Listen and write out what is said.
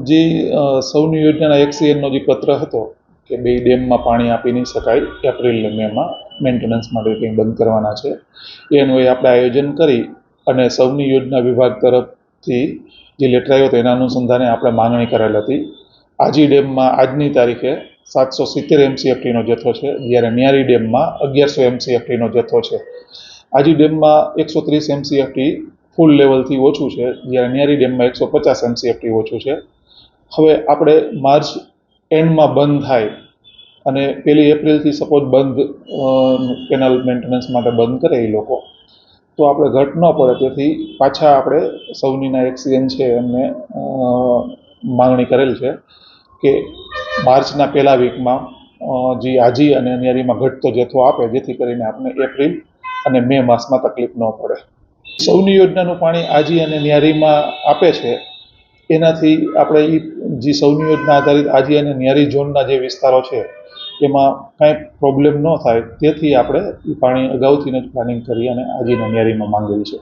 જે સૌની યોજનાના XCNનો જે પત્ર હતો કે બે ડેમમાં પાણી આપી નહીં શકાય, એપ્રિલ ને મેમાં મેન્ટેનન્સ માટે કંઈ બંધ કરવાના છે, એ અન્વયે આપણે આયોજન કરી અને સૌની યોજના વિભાગ તરફથી જે લેટર આવ્યો હતો એના અનુસંધાને આપણે માંગણી કરેલ હતી. આજી ડેમમાં આજની તારીખે 770 MCFTનો જથ્થો છે, જ્યારે ન્યારી ડેમમાં 1100 MCFTનો જથ્થો છે. આજી ડેમમાં 130 MCFT ફૂલ લેવલથી ઓછું છે, જ્યારે ન્યારી ડેમમાં 150 MCFT ઓછું છે. હવે આપણે માર્ચ એન્ડમાં બંધ થાય અને 1 એપ્રિલથી સપોઝ બંધ કેનાલ મેન્ટેનન્સ માટે બંધ કરે એ લોકો, તો આપણે ઘટ ન પડે તેથી પાછા આપણે સૌનીના XCN છે એમને માંગણી કરેલ છે કે માર્ચના પહેલા વીકમાં જે આજી અને ન્યારીમાં ઘટતો જથ્થો આપે, જેથી કરીને આપણે એપ્રિલ અને મે માસમાં તકલીફ ન પડે. સૌની યોજનાનું પાણી આજી અને ન્યારીમાં આપે છે, એનાથી આપણે જે સૌની યોજના આધારિત આજી અને ન્યારી ઝોનના જે વિસ્તારો છે એમાં કાંઈ પ્રોબ્લેમ ન થાય, તેથી આપણે એ પાણી અગાઉથી જ પ્લાનિંગ કરી અને આજી અને ન્યારીમાં માંગેલ છે.